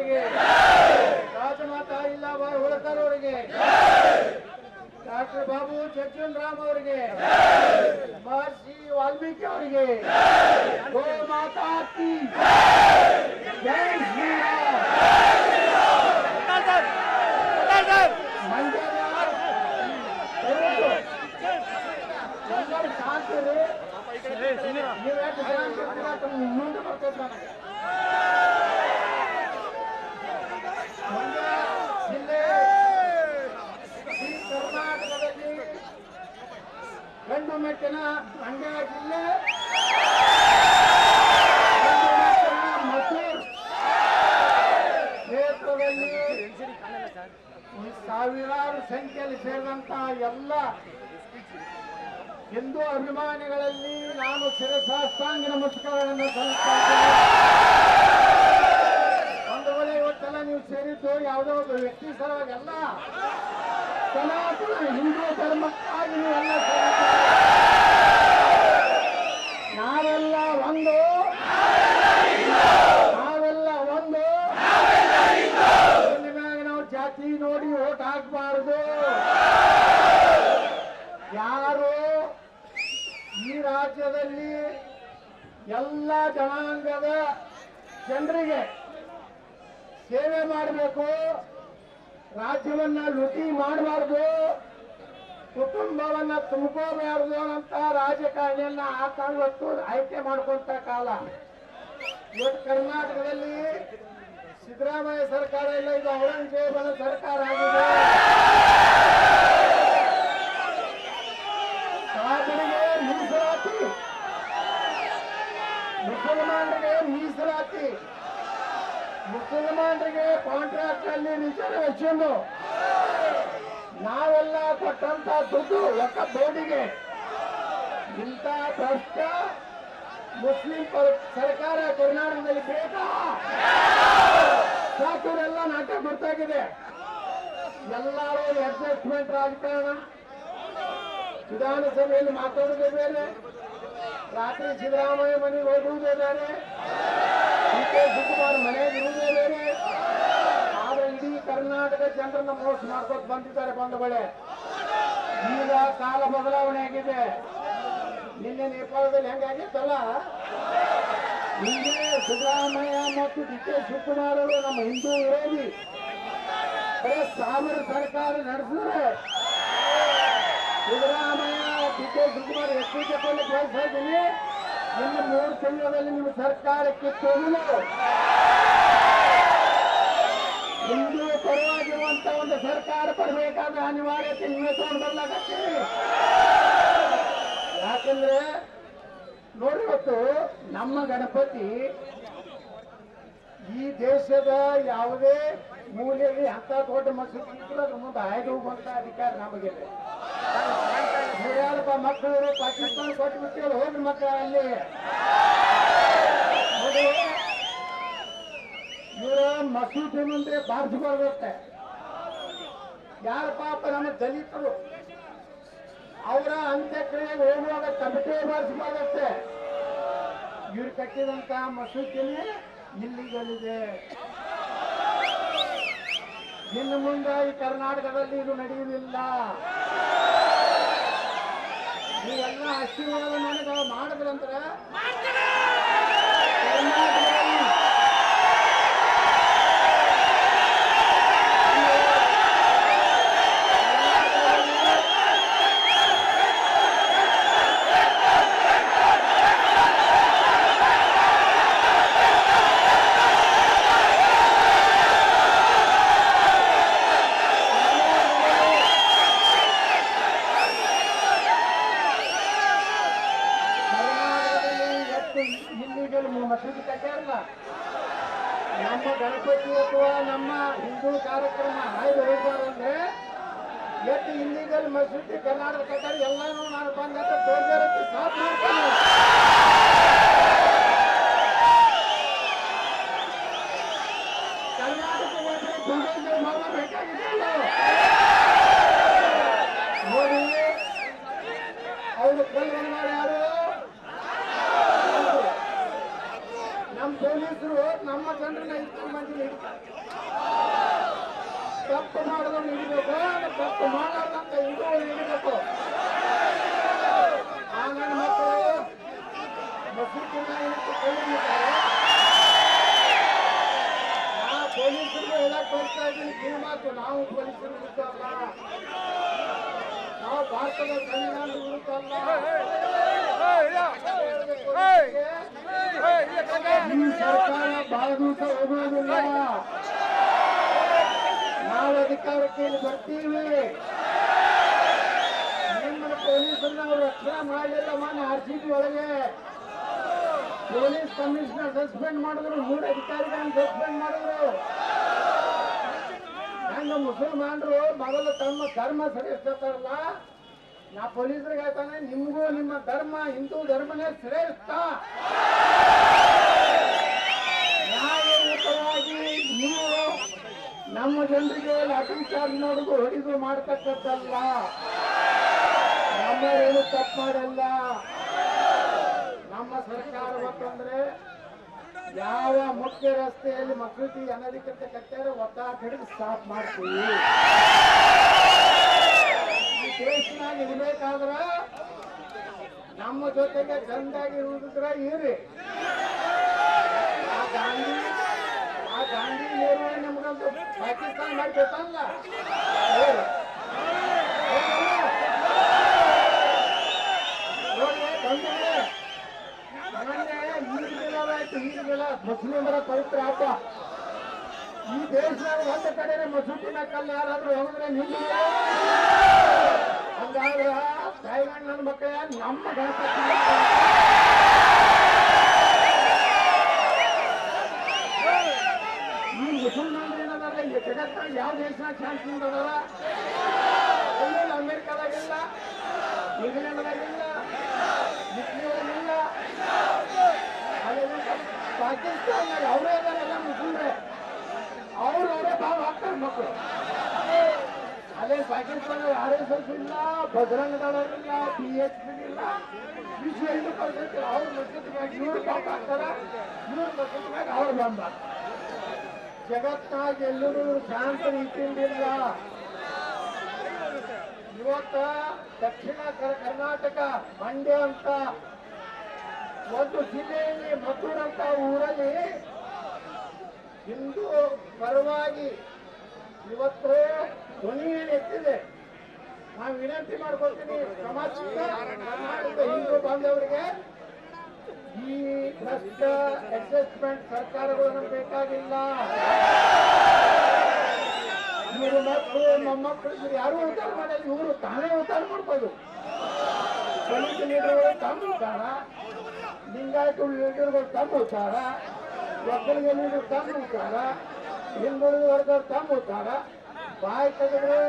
ಅವರಿಗೆ, ರಾಜಮಾತಾ ಇಲ್ಲಾಬಾಯಿ ಹೋಳ್ಕರ್ ಅವರಿಗೆ, ಡಾಕ್ಟರ್ ಬಾಬು ಜಗಜೀವನ್ ರಾಮ್ ಅವರಿಗೆ, ಮಹರ್ಷಿ ವಾಲ್ಮೀಕಿ ಅವರಿಗೆ, ಗೋ ಮಾತಾ ಕಿ ಜೈ ಶ್ರೀರಾಮ್. ಮಂಡ್ಯದ ಎಲ್ಲರೂ ಶಾಂತಿ ರೀ, ನೀವು ಎಷ್ಟು ಶಾಂತಿ ಮುಂದೆ ಬರ್ತದೆ ನನಗೆ. ಮಂಡ್ಯ ಜಿಲ್ಲೆ ಈ ಕರ್ನಾಟಕದಲ್ಲಿ ಗಂಡು ಮೆಟ್ಟಿನ ಮಂಡ್ಯ ಜಿಲ್ಲೆ, ಗಂಡು ಮೆಟ್ಟಿನ ಮಸೂರ್ ಕ್ಷೇತ್ರದಲ್ಲಿ ಸಾವಿರಾರು ಸಂಖ್ಯೆಯಲ್ಲಿ ಸೇರಿದಂತ ಎಲ್ಲ ಹಿಂದೂ ಅಭಿಮಾನಿಗಳಲ್ಲಿ ನಾನು ಶಿರಸಾಷ್ಟಾಂಗ ನಮಸ್ಕಾರಗಳನ್ನು ಸಲ್ಲಿಸ್ತಾ ಇದ್ದೇನೆ. ಒಂದು ವೇಳೆ ಇವತ್ತೆಲ್ಲ ನೀವು ಸೇರಿದ್ದು ಯಾವುದೋ ಒಬ್ಬ ವ್ಯಕ್ತಿ ಸಲುವಾಗಿ ಅಲ್ಲ, ಸನಾತನ ಹಿಂದೂ ಧರ್ಮಕ್ಕಾಗಿ ನೀವೆಲ್ಲ ಸೇರಿದ್ದೀರಿ. ನಾವೆಲ್ಲ ಒಂದು, ನಾವೆಲ್ಲ ಒಂದು. ಇನ್ನು ಮ್ಯಾಗ ನಾವು ಜಾತಿ ನೋಡಿ ಓಟ್ ಹಾಕಬಾರದು. ಯಾರು ಈ ರಾಜ್ಯದಲ್ಲಿ ಎಲ್ಲ ಜನಾಂಗದ ಜನರಿಗೆ ಸೇವೆ ಮಾಡಬೇಕು, ರಾಜ್ಯವನ್ನ ಲೂಟಿ ಮಾಡಬಾರ್ದು, ಕುಟುಂಬವನ್ನ ತುಂಬ್ಕೋಬಾರ್ದು ಅಂತ ರಾಜಕಾರಣಿಯನ್ನ ಇವತ್ತು ಆಯ್ಕೆ ಮಾಡ್ಕೊಂತ ಕಾಲ. ಇವತ್ತು ಕರ್ನಾಟಕದಲ್ಲಿ ಸಿದ್ದರಾಮಯ್ಯ ಸರ್ಕಾರ ಇಲ್ಲ, ಇದು ಔರಂಗಜೇಬನ ಸರ್ಕಾರ ಆಗಿದೆ. ಸಾಧನೆಗೆ ಮೀಸಲಾತಿ, ಮುಸಲ್ಮಾನರಿಗೆ ಮೀಸಲಾತಿ, ಮುಸಲ್ಮಾನರಿಗೆ ಕಾಂಟ್ರಾಕ್ಟ್ ಅಲ್ಲಿ ರಿಸರ್ವೇಶನ್, ನಾವೆಲ್ಲ ಕೊಟ್ಟಂತ ದುಡ್ಡು ಒಕ್ಕ ಬೋರ್ಡಿಗೆ. ಇಂಥ ಭ್ರಷ್ಟ ಮುಸ್ಲಿಂ ಸರ್ಕಾರ ಕರ್ನಾಟಕದಲ್ಲಿ ಬೇಕಾ? ಸಾಕುರೆಲ್ಲ ನಾಟಕ ಗೊತ್ತಾಗಿದೆ. ಎಲ್ಲರೂ ಅಡ್ಜಸ್ಟ್ಮೆಂಟ್ ರಾಜಕಾರಣ. ವಿಧಾನಸಭೆಯಲ್ಲಿ ಮಾತಾಡೋದೇ ಬೇರೆ, ರಾತ್ರಿ ಸಿದ್ದರಾಮಯ್ಯ ಮನೆಗೆ ಹೋಗುವುದೇ ಬೇರೆ, ಡಿ.ಕೆ. ಶಿವಕುಮಾರ್ ಮನೆಗೆ ಇರುವುದೇ ಬೇರೆ. ಆದ್ರೆ ಇಡೀ ಕರ್ನಾಟಕ ಜನರನ್ನ ಮೋಸ ಮಾಡ್ಕೊತ ಬಂದಿದ್ದಾರೆ. ಬಂದ ಬಳೆ ಈಗ ಕಾಲ ಬದಲಾವಣೆ ಆಗಿದೆ. ನಿನ್ನೆ ನೇಪಾಳದಲ್ಲಿ ಹೆಂಗಾಗಿತ್ತಲ್ಲ, ಹಿಂದೆ ಸಿದ್ದರಾಮಯ್ಯ ಮತ್ತು ಡಿ.ಕೆ. ಶಿವಕುಮಾರ್ ಅವರು ನಮ್ಮ ಹಿಂದೂ ವಿರೋಧಿ ಬರೀ ಸಾಮರ ಸರ್ಕಾರ ನಡೆಸಿದ್ರೆ, ಸಿದ್ದರಾಮಯ್ಯ ಡಿ.ಕೆ. ಶಿವಕುಮಾರ್ ಎಷ್ಟು ತಗೊಂಡು ಕೇಳ್ತಾ ಇದ್ದೀನಿ, ಇನ್ನು 3 ತಿಂಗಳಲ್ಲಿ ನಿಮ್ಮ ಸರ್ಕಾರಕ್ಕೆ ತೊಡಲು ಹಿಂದೂ ಪರವಾಗಿರುವಂತ ಒಂದು ಸರ್ಕಾರ ಬರಬೇಕಾದ ಅನಿವಾರ್ಯತೆ ನೀವೇ ತಗೊಂಡು ಬರ್ಲಾಗತ್ತೀವಿ. ಯಾಕಂದ್ರೆ ನೋಡಿ, ಇವತ್ತು ನಮ್ಮ ಗಣಪತಿ ಈ ದೇಶದ ಯಾವುದೇ ಮೂಲೆಯಲ್ಲಿ ಅಂತ ದೊಡ್ಡ ಮಸೂದಿ ಇದ್ರು ಅದ್ರ ಮುಂದೆ ಆಯ್ದು ಹೋಗುವಂತ ಅಧಿಕಾರ ನಮಗಿದೆ. ಮಕ್ಕಳು ಪಾಕಿಸ್ತಾನ ಕೊಟ್ಟು ಬಿಟ್ಟು ಹೋಗಿ ಮಕ್ಕಳ ಅಲ್ಲಿ ನೋಡಿ, ಇವರ ಮಸೂದಿ ಮುಂದೆ ಬಾರಿಸ್ಬಾರ್ದತ್ತೆ. ಯಾರ ಪಾಪ ನಮ್ಮ ದಲಿತರು ಅವರ ಅಂತ್ಯಕ್ರಿಯೆಗೆ ಹೋಗುವಾಗ ತಮಟೆ ಬಾರಿಸಬಾರ್ದತ್ತೆ. ಇವ್ರು ಕಟ್ಟಿದಂತ ಮಸೂದಿನೇ ಇಲ್ಲಿಗಲ್ಲಿದೆ. ಇನ್ನು ಮುಂದೆ ಈ ಕರ್ನಾಟಕದಲ್ಲಿ ಇದು ನಡೆಯುವುದಿಲ್ಲ. ನೀವೆಲ್ಲ ಆಶೀರ್ವಾದ ನನಗೆ ಮಾಡಿದ್ರಂದ್ರೆ ಕರ್ನಾಟಕದಲ್ಲಿ ಮಸೂದಿ ಕಟ್ಟಾರಲ್ಲ, ನಮ್ಮ ಗಣಪತಿ ಅಥವಾ ನಮ್ಮ ಹಿಂದೂ ಕಾರ್ಯಕ್ರಮ ಹಾಯ್ದು ಹೋಗ್ಬಾರಂದ್ರೆ ಎಷ್ಟು ಇಲ್ಲಿಗಲ್ ಮಸೂದಿ ಕರ್ನಾಟಕ ಕಟ್ಟಾರ ಎಲ್ಲಾನು ನಾನು ಬಂದ ತೋರ್ಸೋರಕ್ಕೆ ಸಾಥ್ ಮಾಡ್ತೀನಿ. ಕರ್ನಾಟಕ ಬೇಕಾಗಿದೆ ನೋಡಿ. ಅವರು ಕಲ್ಲು ಯಾರು ನಮ್ಮ ಪೊಲೀಸರು ನಮ್ಮ ಜನರನ್ನ ಇಷ್ಟು ಮಂದಿ ಹಿಡಿತಾರೆ. ತಪ್ಪು ಮಾಡೋದನ್ನು ಹಿಡಿಬೇಕು, ತಪ್ಪು ಮಾಡದಂತ ಹಿಂದೂಗಳು ಹಿಡಿಬೇಕು. ಆ ನನ್ನ ಮಕ್ಕಳು ಮಸೂತಿನ ಹಿಡಿದು ಕೈ ಹಿಡಿತಾರೆ. ನಾ ಪೊಲೀಸರಿಗೂ ಹೇಳಕ್ ಬರ್ತಾ ಇದ್ದೀನಿ ಕಿವಿ ಮಾತು, ನಾವು ಪೊಲೀಸರು ವಿರುದ್ಧ ಅಲ್ಲ, ನಾವು ಭಾರತದ ಸಂವಿಧಾನ ವಿರುದ್ಧ ಅಲ್ಲ. ಈ ಸರ್ಕಾರ ಬಹಳ ದಿವಸ ಹೋಗುವುದಿಲ್ಲ. ನಾವು ಅಧಿಕಾರಕ್ಕೆ ಇಲ್ಲಿ ಬರ್ತೀವಿ. ನಿಮ್ಮನ್ನು ಪೊಲೀಸರನ್ನ ಅವರು ರಕ್ಷಣೆ ಮಾಡಲಿಲ್ಲ. ಮಾನ್ಯ RCB ಒಳಗೆ ಪೊಲೀಸ್ ಕಮಿಷನರ್ ಸಸ್ಪೆಂಡ್ ಮಾಡಿದ್ರು, 3 ಅಧಿಕಾರಿಗಳನ್ನು ಸಸ್ಪೆಂಡ್ ಮಾಡಿದ್ರು. ಹೆಂಗ ಮುಸಲ್ಮಾನರು ಮೊದಲು ತಮ್ಮ ಧರ್ಮ ಶ್ರೇಷ್ಠತಾರಲ್ಲ, ನಾ ಪೊಲೀಸರಿಗೆ ಹೇಳ್ತಾನೆ, ನಿಮಗೂ ನಿಮ್ಮ ಧರ್ಮ ಹಿಂದೂ ಧರ್ಮನೇ ಶ್ರೇಷ್ಠ. ನ್ಯಾಯಯುತವಾಗಿ ನೀವು ನಮ್ಮ ಜನರಿಗೆ ಲಾಠಿ ಚಾರ್ಜ್ ಮಾಡೋದು, ಹೊಡಿದು ಮಾಡ್ತಕ್ಕದ್ದಲ್ಲ. ನಮ್ಮರೇನು ತಪ್ಪು ಮಾಡಲ್ಲ. ನಮ್ಮ ಸರ್ಕಾರ ಬಂತಂದ್ರೆ ಯಾವ ಮುಖ್ಯ ರಸ್ತೆಯಲ್ಲಿ ಮಸೂತಿ ಅನಧಿಕೃತ ಕಟ್ಟಾರೆ ಒತ್ತಾಟ ಹಿಡಿದು ಸ್ಟಾಪ್ ಮಾಡ್ತೀವಿ. ಈ ದೇಶನಾಗ ಇರ್ಬೇಕಾದ್ರ ನಮ್ಮ ಜೊತೆಗೆ ಚಂದಾಗಿ ಇರುವುದ್ರ ಇರಿ. ಆ ಗಾಂಧಿ ನೆಹರು ನಮ್ಗಂತೂ ಪಾಕಿಸ್ತಾನ ಮಾಡ್ಬೇಕಲ್ಲ. ಈಗಿಲ್ಲ ಮುಸ್ಲಿಮರ ಪವಿತ್ರ ಹಬ್ಬ. ಈ ದೇಶದಾಗ ಒಂದು ಕಡೆ ಮಸೂತಿನ ಕಲ್ಲು ಯಾರಾದ್ರೂ ಹೋಗಿದ್ರೆ ನಿಮ್ಮ ಹಂಗಾದ್ರ ತಾಯಿಗಣ್ಣ ನನ್ನ ಮಕ್ಕಳ ನಮ್ಮ ಗಣಪತಿ ಈ ಮುಸಲ್ಮಾನರು ಏನದಾರ ಈ ಜಗತ್ತಾಗ ಯಾವ ದೇಶನಾಗ ಶಾಂತಿ ಅದಾರ? ಎಲ್ಲಿಲ್ಲ, ಅಮೆರಿಕಾದಾಗಿಲ್ಲ, ಇಂಗ್ಲೆಂಡ್ದಾಗಿಲ್ಲ, ಇಟ್ಲಿಯೊಳಗಿಲ್ಲ, ಪಾಕಿಸ್ತಾನದಾಗ ಅವರೇ ಇದಾರೆಲ್ಲ ಮುಸ್ಲಿಮ್ರೆ. ಅವರವರೇ ಭಾವ ಹಾಕ್ತಾರೆ ಮಕ್ಕಳು. ಅದೇ ಪಾಕಿಸ್ತಾನದಾಗ RSS ಇಲ್ಲ, ಬಜರಂಗ ದಳ ಇಲ್ಲ, BHP ಇಲ್ಲ, ವಿಶ್ವ ಹಿಂದೂ ಪರಿಷತ್ ಇಲ್ಲ. ಅವ್ರ ಮಸೂತಿಗಾಗಿ ಇವ್ರು ಬಾಂಬ್ ಹಾಕ್ತಾರ, ಇವ್ರ ಮಸೂತಿಗಾಗಿ ಅವ್ರು ಬಾಂಬ್ ಹಾಕ್ತಾರೆ. ಜಗತ್ತಾಗ ಎಲ್ಲರೂ ಶಾಂತ ರೀತಿಯಿಂದಿಲ್ಲ. ಇವತ್ತ ದಕ್ಷಿಣ ಕರ್ನಾಟಕ ಮಂಡ್ಯ ಅಂತ ಒಂದು ಜಿಲ್ಲೆಯಲ್ಲಿ ಮಥುರ್ ಅಂತ ಊರಲ್ಲಿ ಹಿಂದೂ ಪರವಾಗಿ ಇವತ್ತು ಧ್ವನಿ ಎತ್ತಿದೆ. ನಾವು ವಿನಂತಿ ಮಾಡ್ಕೊಳ್ತೀನಿ ಸಮಸ್ತ ಕರ್ನಾಟಕದ ಹಿಂದೂ ಬಾಂಧವರಿಗೆ, ಈ ಭ್ರಷ್ಟ ಅಡ್ಜಸ್ಟ್ಮೆಂಟ್ ಸರ್ಕಾರಗಳು ನಮ್ಗೆ ಬೇಕಾಗಿಲ್ಲ. ಇವರು ಮಕ್ಕಳು ಮೊಮ್ಮಕ್ಕಳು ಇವರು ಯಾರು ಉದ್ಧಾರ ಮಾಡಲ್ಲ, ಇವರು ತಾನೇ ಉದ್ಧಾರ ಮಾಡ್ಬೋದು. ದಲಿತ ಲೀಡರ್ಗಳು ತಮ್ಮ ಉದ್ಧಾರ, ಲಿಂಗಾಯತ ಲೀಡರ್ಗಳು ತಮ್ಮ ಉದ್ಧಾರ, ಒಕ್ಕಲಿಗ ಲೀಡರ್ ತಮ್ಮ ಉದ್ಧಾರ, ಹಿಂದುಳಿದ ವರ್ಗದವ್ರು ತಮ್ಮ ಉದ್ಧಾರ. ಬಾಯಿ ತೆಗೆದ್ರೆ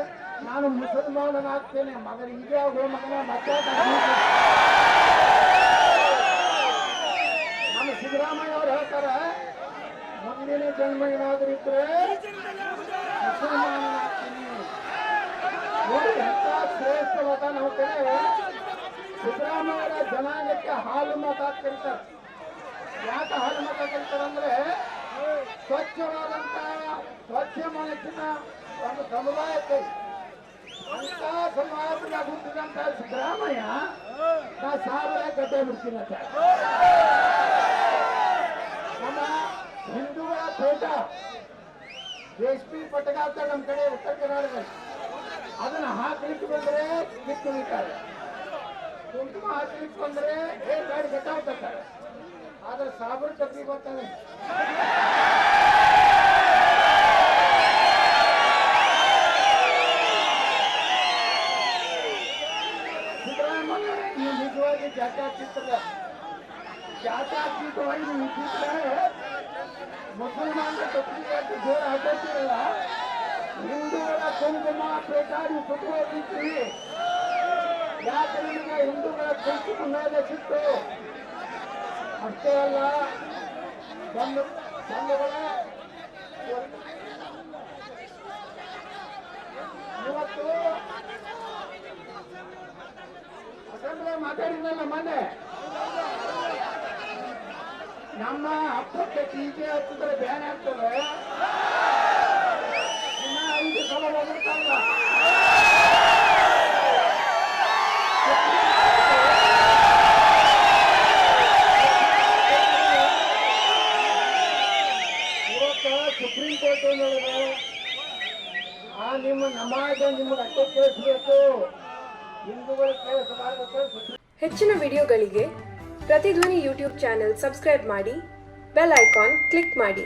ನಾನು ಮುಸಲ್ಮಾನನಾಗ್ತೇನೆ ಮಗನ ಇದೇ ಆಗೋ ಮಗನ ಮತ್ತೆ ನಮ್ಮ ಸಿದ್ದರಾಮಯ್ಯ ಅವರು ಹೇಳ್ತಾರೆ, ಮುಂದಿನ ಜನ್ಮ ಏನಾದ್ರೂ ಇದ್ರೆ ಮುಸಲ್ಮಾನನಾಗ್ತೀನಿ. ನೋಡಿ ಎಂತ ಶ್ರೇಷ್ಠ ಮತ ನಾವು ಕಡೆ ಸಿದ್ದರಾಮಯ್ಯರ ಜನಾಂಗಕ್ಕೆ ಹಾಲು ಮತ ಕರೀತಾರೆ. ಯಾಕೆ ಹಾಲು ಮತ ಕರೀತಾರಂದ್ರೆ ಸ್ವಚ್ಛವಾದಂತ ಸ್ವಚ್ಛ ಮನಸ್ಸಿನ ಒಂದು ಸಮುದಾಯಕ್ಕೆ ಅಂತ ಸಮಾಜದಾಗ ಹುಟ್ಟಿದಂತ ಸಿದ್ದರಾಮಯ್ಯ ನಾ ಸಾವಿರ ಗಡ್ಡೆ ಬಿಡ್ತೀನಿ ಅಂತ. ನಮ್ಮ ಹಿಂದೂಗಳ ತೋಟ ರೇಷ್ಮೆ ಪಟಕ ಅಂತ ನಮ್ಮ ಕಡೆ ಉತ್ತರ ಕರ್ನಾಟಕದಲ್ಲಿ ಅದನ್ನ ಹಾಕ್ಲಿಕ್ಕೆ ಬಂದ್ರೆ ಕಿತ್ತು ನಿಂತಾರೆ, ಕುಂಕುಮ ಹಾಕ್ಲಿಕ್ಕೆ ಬಂದ್ರೆ ಗಾಡಿ ಗಟ್ಟಾಗ್ತಾರೆ. ಆದ್ರೆ ಸಾವಿರ ಕತ್ತಿ ಬರ್ತಾರೆ. ಸಿದ್ದರಾಮಯ್ಯ ನೀವು ನಿಜವಾಗಿ ಜಾತ್ಯಾತೀತವಾಗಿ ನೀವು ಇದ್ದಿದ್ರೆ ಮುಸಲ್ಮಾನರ ತಪ್ಪಿಗೆ ಜೋರ ಹಾಕೋತಿರಲ್ಲ, ಹಿಂದೂಗಳ ಕುಂಕುಮ ಬೇಕಾಗಿ ಸುತ್ತುವರಿತೀವಿ. ಯಾಕೆ ನಿಮಗೆ ಹಿಂದೂಗಳ ಕುಂಕುಮ ಮೇಲೆ ಸಿಟ್ಟು? ಅಷ್ಟೇ ಅಲ್ಲ, ಬಂಧುಗಳೇ, ಇವತ್ತು ಅಸೆಂಬ್ಲಿ ಮಾತಾಡಿದ್ನಲ್ಲ ಮೊನ್ನೆ, ನಮ್ಮ ಹಬ್ಬಕ್ಕೆ ಟೀಕೆ ಹತ್ತಿದ್ರೆ ಬ್ಯಾನ್ ಆಗ್ತದೆ. ಇನ್ನ 5 ಸಲ ಹೋಗ್ಬಿಡ್ತಾರಲ್ಲ. ಸುಪ್ರೀಂ ಕೋರ್ಟ್ ಹೇಳಿದ್ರೆ ಆ ನಿಮ್ಮ ನಮಾಜ ನಿಮಗೆ ಅಷ್ಟೇ ಕೇಳಿಸ್ಬೇಕು, ಹಿಂದೂಗಳು ಕೇಳಿಸಬಾರದು. ಹೆಚ್ಚಿನ ವಿಡಿಯೋಗಳಿಗೆ ಪ್ರತಿಧ್ವನಿ ಯೂಟ್ಯೂಬ್ ಚಾನೆಲ್ ಸಬ್ಸ್ಕ್ರೈಬ್ ಮಾಡಿ, ಬೆಲ್ ಐಕಾನ್ ಕ್ಲಿಕ್ ಮಾಡಿ.